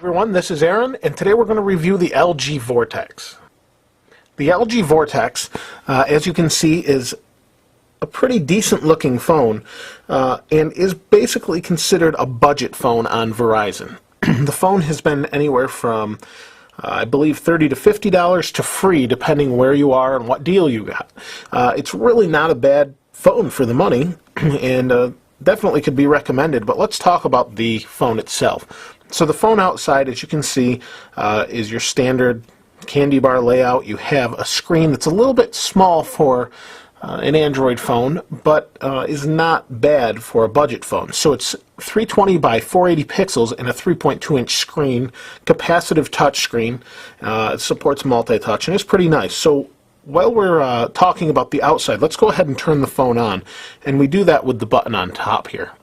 Everyone, this is Aaron, and today we're going to review the LG Vortex. The LG Vortex, as you can see, is a pretty decent looking phone and is basically considered a budget phone on Verizon. The phone has been anywhere from I believe $30 to $50 to free, depending where you are and what deal you got. It's really not a bad phone for the money, and definitely could be recommended. But let's talk about the phone itself. So the phone outside, as you can see, is your standard candy bar layout. You have a screen that's a little bit small for an Android phone, but is not bad for a budget phone. So it's 320 by 480 pixels and a 3.2-inch screen, capacitive touch screen. It supports multi-touch, and it's pretty nice. So while we're talking about the outside, let's go ahead and turn the phone on, and we do that with the button on top here.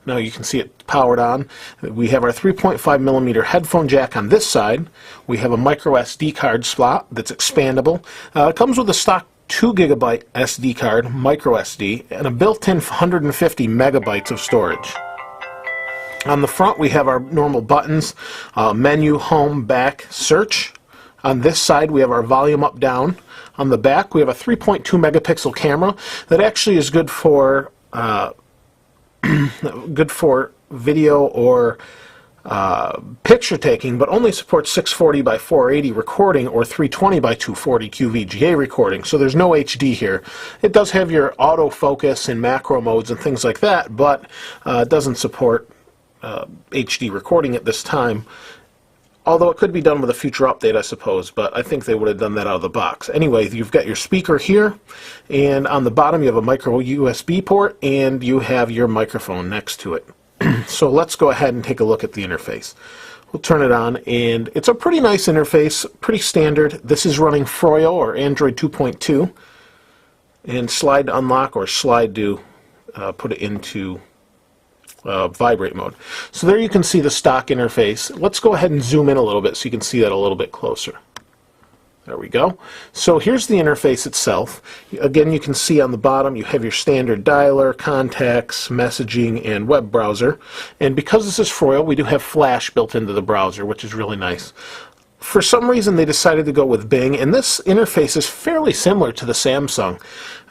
Now you can see it powered on. We have our 3.5mm headphone jack on this side. We have a micro SD card slot that's expandable. It comes with a stock 2GB SD card, micro SD, and a built-in 150 megabytes of storage. On the front we have our normal buttons, menu, home, back, search. On this side we have our volume up, down. On the back we have a 3.2 megapixel camera that actually is good for video or picture taking, but only supports 640 by 480 recording or 320 by 240 QVGA recording, so there's no HD here. It does have your autofocus and macro modes and things like that, but it doesn't support HD recording at this time. Although it could be done with a future update, I suppose, but I think they would have done that out of the box. Anyway, you've got your speaker here, and on the bottom you have a micro USB port, and you have your microphone next to it. So let's go ahead and take a look at the interface. We'll turn it on, and it's a pretty nice interface, pretty standard. This is running Froyo or Android 2.2, and slide to unlock or slide to put it into vibrate mode. So there you can see the stock interface. Let's go ahead and zoom in a little bit so you can see that a little bit closer. There we go. So here's the interface itself. Again, you can see on the bottom you have your standard dialer, contacts, messaging, and web browser. And because this is Froyo, we do have Flash built into the browser, which is really nice. For some reason they decided to go with Bing, and this interface is fairly similar to the Samsung.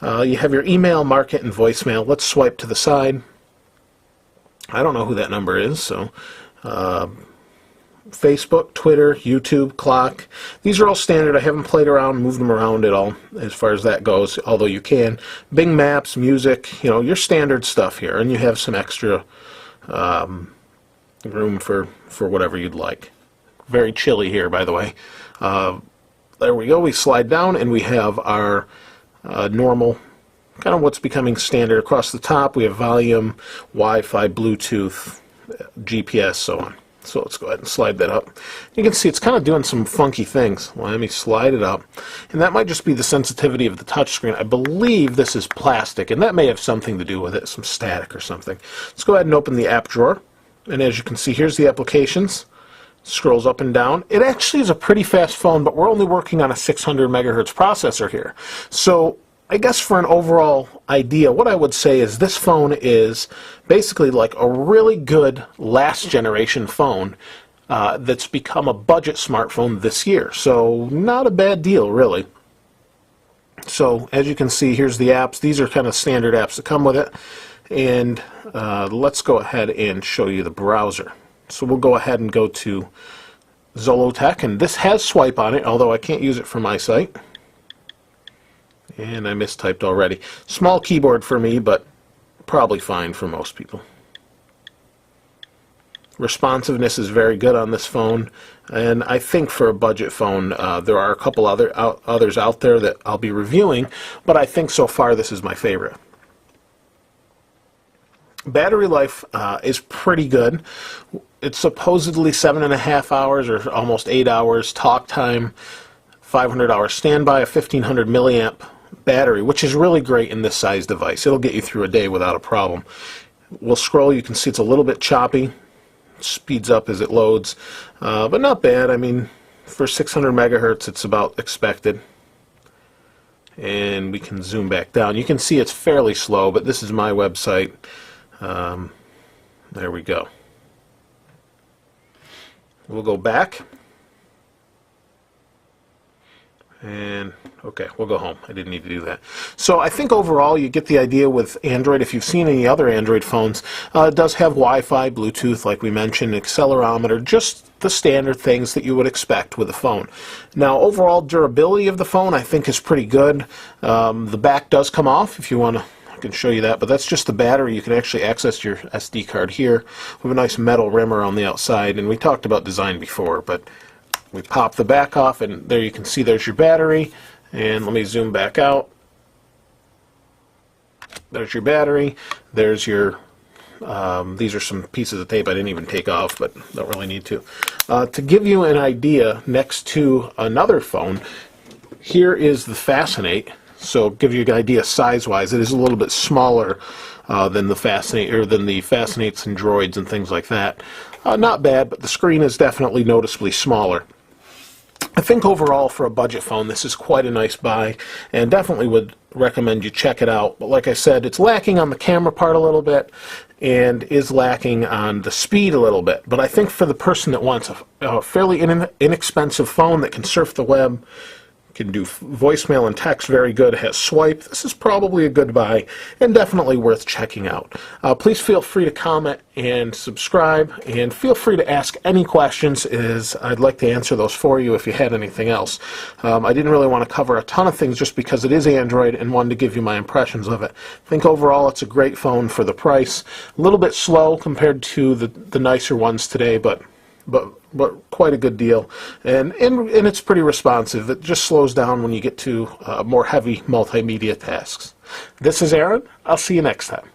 You have your email, market, and voicemail. Let's swipe to the side. I don't know who that number is, so Facebook, Twitter, YouTube, clock. These are all standard. I haven't played around, moved them around at all as far as that goes, although you can. Bing Maps, music, you know, your standard stuff here, and you have some extra room for whatever you'd like. Very chilly here, by the way. There we go. We slide down, and we have our normal, kind of what's becoming standard across the top. We have volume, Wi-Fi, Bluetooth, GPS, so on. So let's go ahead and slide that up. You can see it's kind of doing some funky things. Let me slide it up. And that might just be the sensitivity of the touchscreen. I believe this is plastic, and that may have something to do with it, some static or something. Let's go ahead and open the app drawer. And as you can see, here's the applications. Scrolls up and down. It actually is a pretty fast phone, but we're only working on a 600 megahertz processor here. So I guess for an overall idea, what I would say is this phone is basically like a really good last generation phone that's become a budget smartphone this year. So not a bad deal, really. So as you can see, here's the apps. These are kind of standard apps that come with it. And let's go ahead and show you the browser. So we'll go ahead and go to Zollotech, and this has swipe on it, although I can't use it for my site. And I mistyped already. Small keyboard for me, but probably fine for most people. Responsiveness is very good on this phone, and I think for a budget phone, there are a couple others out there that I'll be reviewing, but I think so far this is my favorite. Battery life is pretty good. It's supposedly 7.5 hours or almost 8 hours talk time, 500 hour standby, a 1500 milliamp battery, which is really great in this size device. It'll get you through a day without a problem. We'll scroll. You can see it's a little bit choppy. Speeds up as it loads, but not bad. I mean, for 600 megahertz, it's about expected. And we can zoom back down. You can see it's fairly slow, but this is my website. There we go. We'll go back. And okay, we'll go home. I didn't need to do that. So I think overall you get the idea with Android. If you've seen any other Android phones, it does have Wi-Fi, Bluetooth, like we mentioned, accelerometer, just the standard things that you would expect with a phone. Now, overall durability of the phone I think is pretty good. The back does come off if you want to. I can show you that, but that's just the battery. You can actually access your SD card here. We have a nice metal rim around the outside, and we talked about design before, but we pop the back off, and there you can see there's your battery. And let me zoom back out. There's your battery. There's your, these are some pieces of tape I didn't even take off, but don't really need to. To give you an idea, next to another phone, here is the Fascinate. So give you an idea size-wise, it is a little bit smaller than the Fascinate, or than the Fascinates and Droids and things like that. Not bad, but the screen is definitely noticeably smaller. I think overall for a budget phone this is quite a nice buy, and definitely would recommend you check it out. But like I said, it's lacking on the camera part a little bit and is lacking on the speed a little bit. But I think for the person that wants a fairly inexpensive phone that can surf the web, can do voicemail and text very good, has swipe, this is probably a good buy and definitely worth checking out. Please feel free to comment and subscribe, and feel free to ask any questions, as I'd like to answer those for you if you had anything else. I didn't really want to cover a ton of things just because it is Android, and wanted to give you my impressions of it. I think overall it's a great phone for the price. A little bit slow compared to the nicer ones today, but quite a good deal, and it's pretty responsive. It just slows down when you get to more heavy multimedia tasks. This is Aaron. I'll see you next time.